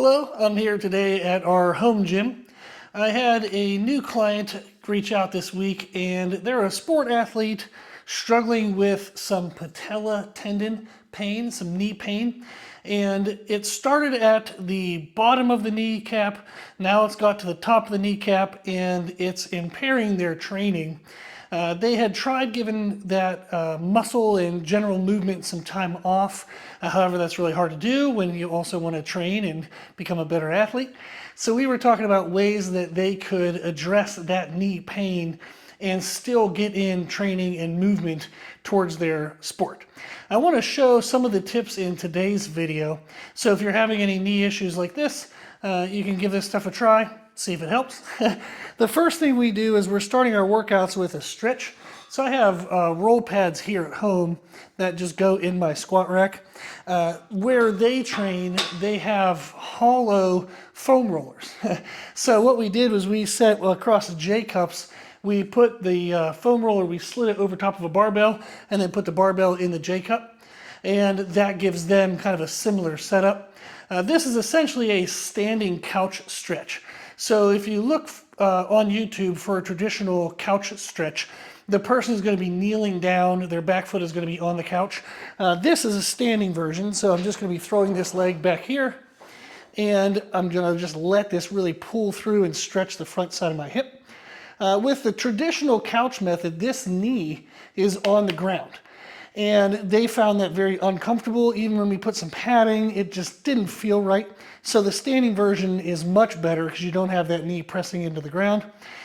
Hello, I'm here today at our home gym. I had a new client reach out this week, and they're a sport athlete struggling with some patella tendon pain, some knee pain. And it started at the bottom of the kneecap, now it's got to the top of the kneecap, and it's impairing their training. They had tried giving that muscle and general movement some time off. However, that's really hard to do when you also want to train and become a better athlete. So we were talking about ways that they could address that knee pain and still get in training and movement towards their sport. I want to show some of the tips in today's video. So if you're having any knee issues like this, you can give this stuff a try. See if it helps. The first thing we do is we're starting our workouts with a stretch. So I have roll pads here at home that just go in my squat rack. Where they train, they have hollow foam rollers. So what we did was we set across the J-cups, we put the foam roller, we slid it over top of a barbell and then put the barbell in the J-cup. And that gives them kind of a similar setup. This is essentially a standing couch stretch. So if you look on YouTube for a traditional couch stretch, the person is going to be kneeling down, their back foot is going to be on the couch. This is a standing version, so I'm just going to be throwing this leg back here, and I'm going to just let this really pull through and stretch the front side of my hip. With the traditional couch method, this knee is on the ground. And they found that very uncomfortable. Even when we put some padding, it just didn't feel right. So the standing version is much better because you don't have that knee pressing into the ground.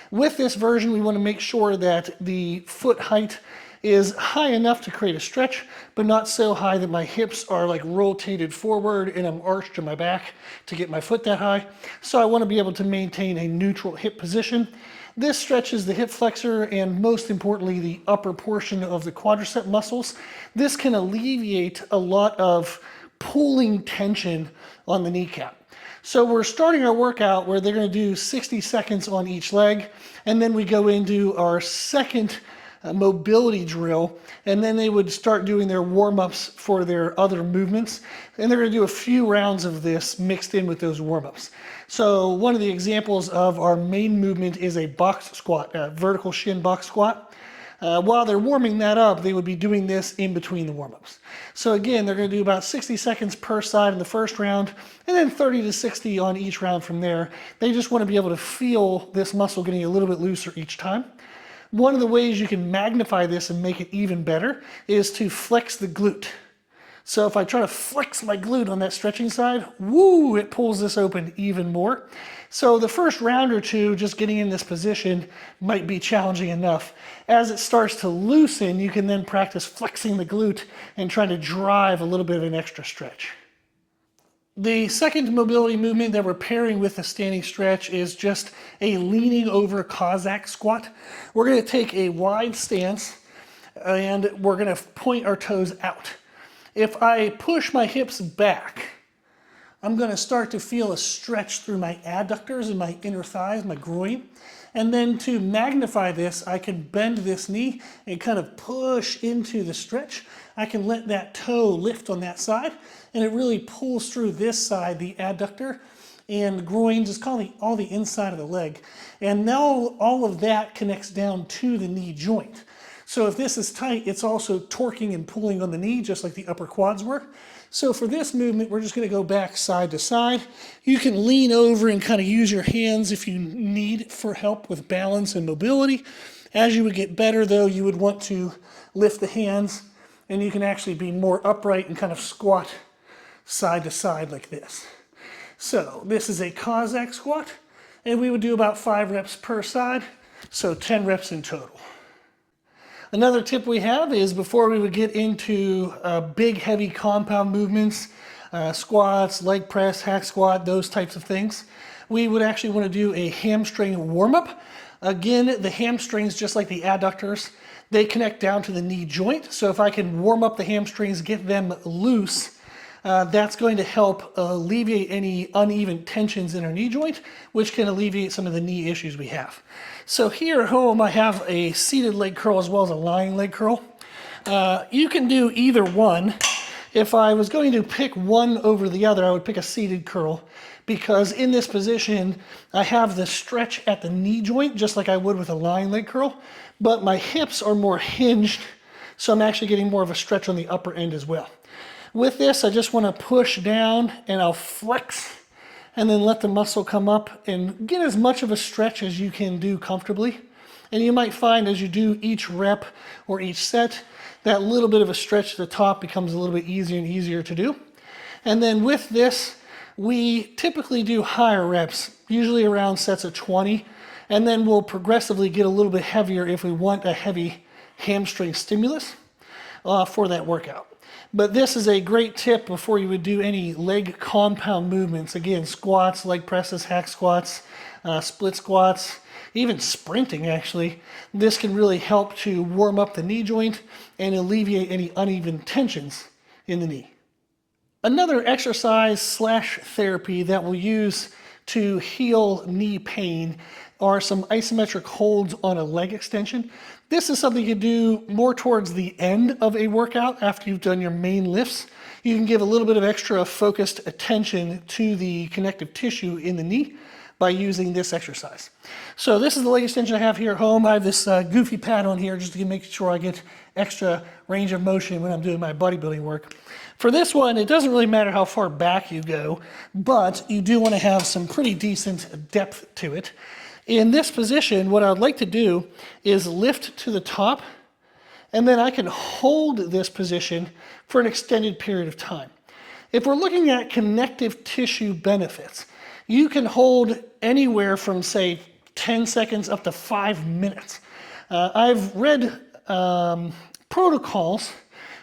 With this version, we want to make sure that the foot height is high enough to create a stretch, but not so high that my hips are like rotated forward and I'm arched in my back to get my foot that high. So I want to be able to maintain a neutral hip position. This stretches the hip flexor and, most importantly, the upper portion of the quadricep muscles. This can alleviate a lot of pulling tension on the kneecap. So we're starting our workout where they're going to do 60 seconds on each leg, and then we go into our second mobility drill, and then they would start doing their warm-ups for their other movements, and they're going to do a few rounds of this mixed in with those warm-ups. So one of the examples of our main movement is a box squat, a vertical shin box squat. While they're warming that up, they would be doing this in between the warm-ups. So again, they're going to do about 60 seconds per side in the first round, and then 30 to 60 on each round from there. They just want to be able to feel this muscle getting a little bit looser each time. One of the ways you can magnify this and make it even better is to flex the glute. So if I try to flex my glute on that stretching side, woo, it pulls this open even more. So the first round or two, just getting in this position might be challenging enough. As it starts to loosen, you can then practice flexing the glute and trying to drive a little bit of an extra stretch. The second mobility movement that we're pairing with the standing stretch is just a leaning over Cossack squat. We're going to take a wide stance and we're going to point our toes out. If I push my hips back, I'm going to start to feel a stretch through my adductors and my inner thighs, my groin. And then to magnify this, I can bend this knee and kind of push into the stretch. I can let that toe lift on that side, and it really pulls through this side, the adductor and groin, just all the inside of the leg. And now all of that connects down to the knee joint. So if this is tight, it's also torquing and pulling on the knee, just like the upper quads were. So for this movement, we're just going to go back side to side. You can lean over and kind of use your hands if you need for help with balance and mobility. As you would get better, though, you would want to lift the hands, and you can actually be more upright and kind of squat side to side like this. So this is a Cossack squat, and we would do about 5 reps per side, so 10 reps in total. Another tip we have is before we would get into big, heavy compound movements, squats, leg press, hack squat, those types of things, we would actually want to do a hamstring warm-up. Again, the hamstrings, just like the adductors, they connect down to the knee joint. So if I can warm up the hamstrings, get them loose, that's going to help alleviate any uneven tensions in our knee joint, which can alleviate some of the knee issues we have. So here at home, I have a seated leg curl as well as a lying leg curl. You can do either one. If I was going to pick one over the other, I would pick a seated curl, because in this position, I have the stretch at the knee joint, just like I would with a lying leg curl, but my hips are more hinged, so I'm actually getting more of a stretch on the upper end as well. With this, I just want to push down and I'll flex and then let the muscle come up and get as much of a stretch as you can do comfortably. And you might find as you do each rep or each set, that little bit of a stretch at the top becomes a little bit easier and easier to do. And then with this, we typically do higher reps, usually around sets of 20, and then we'll progressively get a little bit heavier if we want a heavy hamstring stimulus for that workout. But this is a great tip before you would do any leg compound movements. Again, squats, leg presses, hack squats, split squats, even sprinting actually. This can really help to warm up the knee joint and alleviate any uneven tensions in the knee. Another exercise slash therapy that we'll use to heal knee pain are some isometric holds on a leg extension. This is something you do more towards the end of a workout after you've done your main lifts. You can give a little bit of extra focused attention to the connective tissue in the knee by using this exercise. So this is the leg extension I have here at home. I have this goofy pad on here just to make sure I get extra range of motion when I'm doing my bodybuilding work. For this one, it doesn't really matter how far back you go, but you do want to have some pretty decent depth to it. In this position, what I'd like to do is lift to the top, and then I can hold this position for an extended period of time. If we're looking at connective tissue benefits, you can hold anywhere from, say, 10 seconds up to 5 minutes. I've read protocols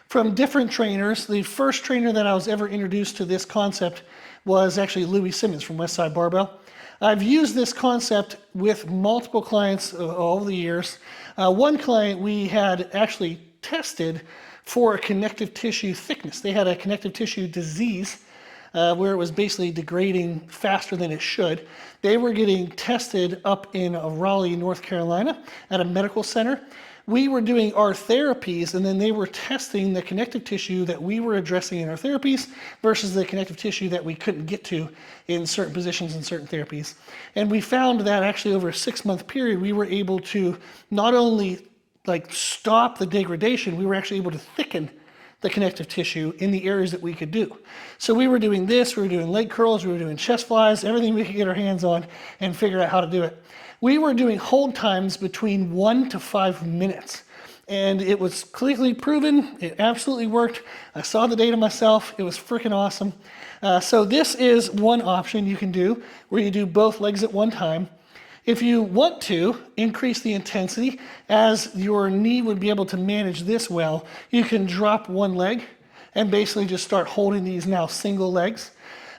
from different trainers. The first trainer that I was ever introduced to this concept was actually Louis Simmons from Westside Barbell. I've used this concept with multiple clients over the years. One client we had actually tested for a connective tissue thickness. They had a connective tissue disease where it was basically degrading faster than it should. They were getting tested up in Raleigh, North Carolina at a medical center. We were doing our therapies, and then they were testing the connective tissue that we were addressing in our therapies versus the connective tissue that we couldn't get to in certain positions and certain therapies. And we found that actually over a 6-month period, we were able to not only stop the degradation, we were actually able to thicken the connective tissue in the areas that we could do. So we were doing this, we were doing leg curls, we were doing chest flies, everything we could get our hands on and figure out how to do it. We were doing hold times between 1 to 5 minutes. And it was clinically proven, it absolutely worked. I saw the data myself, it was freaking awesome. So this is one option you can do where you do both legs at one time. If you want to increase the intensity, as your knee would be able to manage this well, you can drop one leg and basically just start holding these now single legs.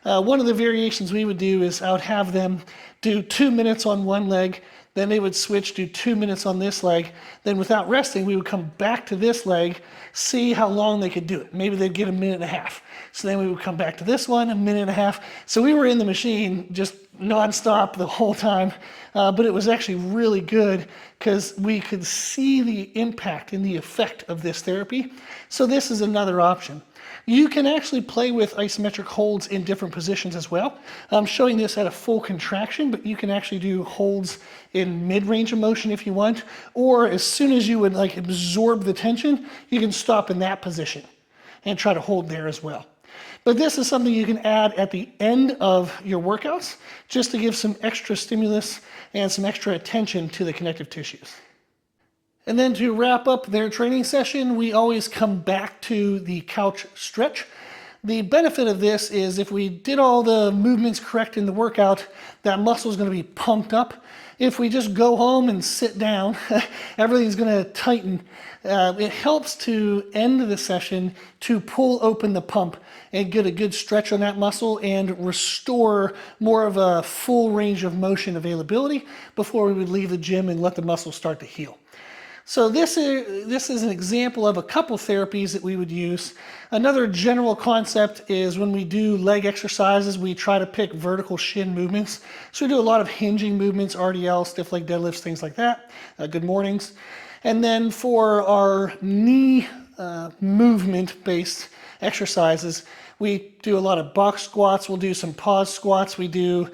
One of the variations we would do is I would have them do 2 minutes on one leg, then they would switch, do 2 minutes on this leg, then without resting, we would come back to this leg, see how long they could do it. Maybe they'd get 1.5 minutes. So then we would come back to this one, 1.5 minutes. So we were in the machine just nonstop the whole time, but it was actually really good because we could see the impact and the effect of this therapy. So this is another option. You can actually play with isometric holds in different positions as well. I'm showing this at a full contraction, but you can actually do holds in mid-range of motion if you want, or as soon as you would absorb the tension, you can stop in that position and try to hold there as well. But this is something you can add at the end of your workouts just to give some extra stimulus and some extra attention to the connective tissues. And then to wrap up their training session, we always come back to the couch stretch. The benefit of this is if we did all the movements correct in the workout, that muscle is going to be pumped up. If we just go home and sit down, everything's going to tighten. It helps to end the session to pull open the pump and get a good stretch on that muscle and restore more of a full range of motion availability before we would leave the gym and let the muscle start to heal. So this is an example of a couple therapies that we would use. Another general concept is when we do leg exercises, we try to pick vertical shin movements. So we do a lot of hinging movements, RDL, stiff leg deadlifts, things like that. Good mornings. And then for our knee movement-based exercises. We do a lot of box squats. We'll do some pause squats. We do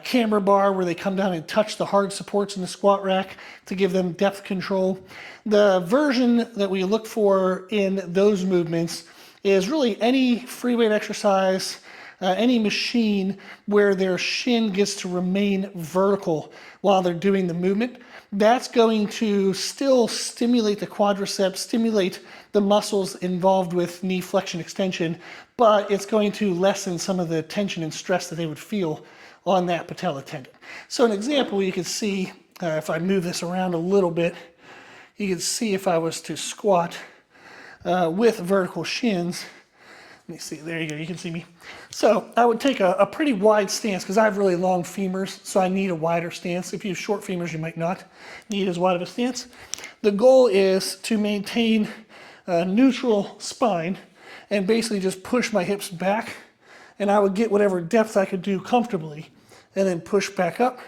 camera bar where they come down and touch the hard supports in the squat rack to give them depth control. The version that we look for in those movements is really any free weight exercise, any machine where their shin gets to remain vertical while they're doing the movement. That's going to still stimulate the quadriceps, stimulate the muscles involved with knee flexion extension, but it's going to lessen some of the tension and stress that they would feel on that patella tendon. So an example you can see, if I move this around a little bit, you can see if I was to squat with vertical shins. Let me see, there you go, you can see me. So I would take a pretty wide stance because I have really long femurs, so I need a wider stance. If you have short femurs, you might not need as wide of a stance. The goal is to maintain a neutral spine and basically just push my hips back, and I would get whatever depth I could do comfortably and then push back up.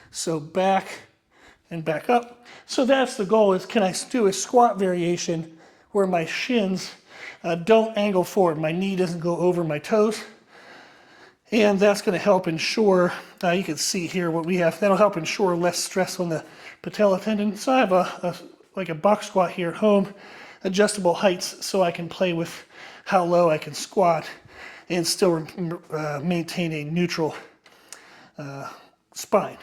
So back and back up. So that's the goal, is can I do a squat variation where my shins don't angle forward, my knee doesn't go over my toes, and that's going to help ensure, you can see here what we have, that'll help ensure less stress on the patella tendon. So I have like a box squat here at home, adjustable heights, so I can play with how low I can squat and still maintain a neutral spine.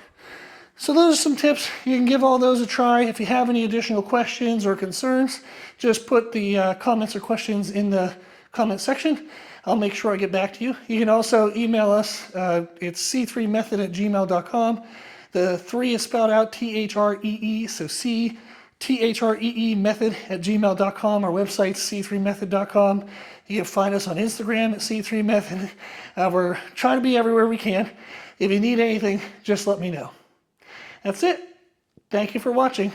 So those are some tips. You can give all those a try. If you have any additional questions or concerns, just put the comments or questions in the comment section. I'll make sure I get back to you. You can also email us. It's c3method@gmail.com. The 3 is spelled out T-H-R-E-E, so C-T-H-R-E-E method@gmail.com. Our website's c3method.com. You can find us on Instagram at C3method. We're trying to be everywhere we can. If you need anything, just let me know. That's it. Thank you for watching.